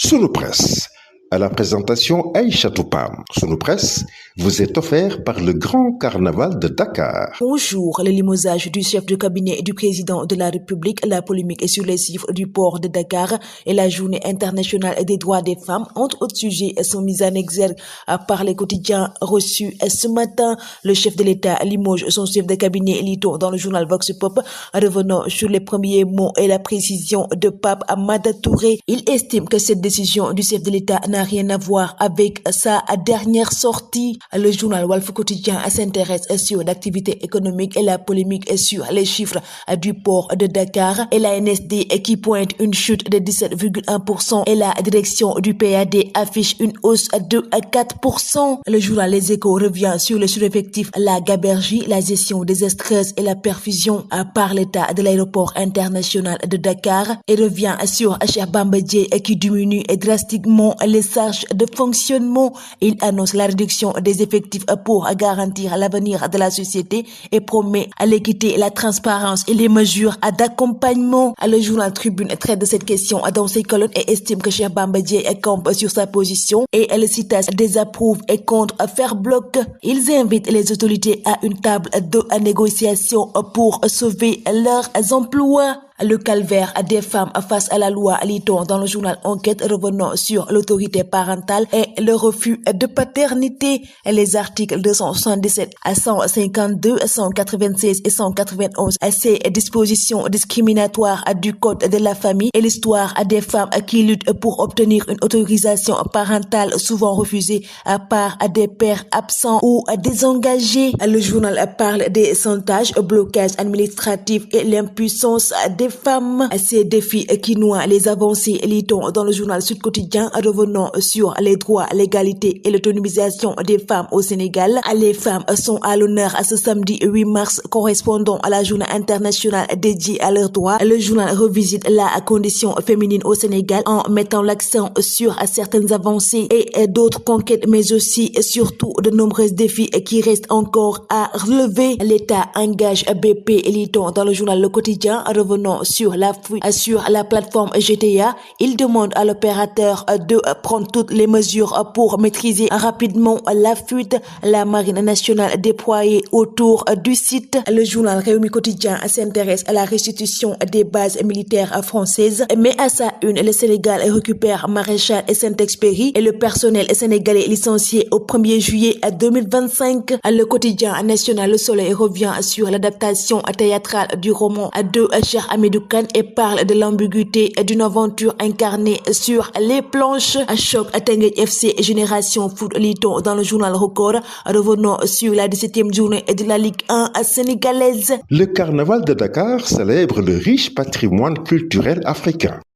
Sunu Presse, à la présentation Aïcha Toupam. Sunu Presse vous est offert par le Grand Carnaval de Dakar. Bonjour, le limogeage du chef de cabinet du président de la République, la polémique sur les chiffres du port de Dakar et la journée internationale des droits des femmes, entre autres sujets, sont mis en exergue par les quotidiens reçus ce matin. Le chef de l'État limoge son chef de cabinet, lit-on dans le journal Vox Pop, revenant sur les premiers mots et la précision de Pape Amada Touré. Il estime que cette décision du chef de l'État n'a rien à voir avec sa dernière sortie. Le journal Walf Quotidien s'intéresse sur l'activité économique et la polémique sur les chiffres du port de Dakar et la NSD qui pointe une chute de 17,1% et la direction du PAD affiche une hausse de 4%. Le journal Les Échos revient sur le sureffectif, la gabegie, la gestion désastreuse et la perfusion par l'État de l'aéroport international de Dakar et revient sur Cheikh Bamba Dièye qui diminue drastiquement les charges de fonctionnement. Il annonce la réduction des effectifs pour garantir l'avenir de la société et promet l'équité, la transparence et les mesures d'accompagnement. Le journal Tribune traite de cette question dans ses colonnes et estime que Cheikh Bamba Dièye campe sur sa position et le CITAS désapprouve et compte faire bloc. Ils invitent les autorités à une table de négociation pour sauver leurs emplois. Le calvaire des femmes face à la loi, lit-on dans le journal Enquête, revenant sur l'autorité parentale et le refus de paternité. Les articles 277 à 152, 196 et 191, ces dispositions discriminatoires du code de la famille et l'histoire des femmes qui luttent pour obtenir une autorisation parentale souvent refusée par des pères absents ou désengagés. Le journal parle des chantages, blocages administratifs et l'impuissance des femmes. Ces défis qui noient les avancées, lit-on dans le journal Sud Quotidien, revenant sur les droits, l'égalité et l'autonomisation des femmes au Sénégal. Les femmes sont à l'honneur ce samedi 8 mars, correspondant à la journée internationale dédiée à leurs droits. Le journal revisite la condition féminine au Sénégal en mettant l'accent sur certaines avancées et d'autres conquêtes, mais aussi et surtout de nombreux défis qui restent encore à relever. L'État engage BP, lit-on dans le journal Le Quotidien, revenant sur la plateforme GTA. Il demande à l'opérateur de prendre toutes les mesures pour maîtriser rapidement la fuite. La marine nationale déployée autour du site. Le journal Rewmi Quotidien s'intéresse à la restitution des bases militaires françaises, mais à sa une, le Sénégal récupère Maréchal et Saint-Exupéry et le personnel sénégalais licencié au 1er juillet 2025. Le quotidien national Le Soleil revient sur l'adaptation théâtrale du roman de Cheikh Hamidou Kane et parle de l'ambiguïté d'une aventure incarnée sur les planches. Choc Teungueth FC Génération Foot, lit-on dans le journal Record, revenant sur la 17e journée de la Ligue 1 sénégalaise. Le Carnaval de Dakar célèbre le riche patrimoine culturel africain.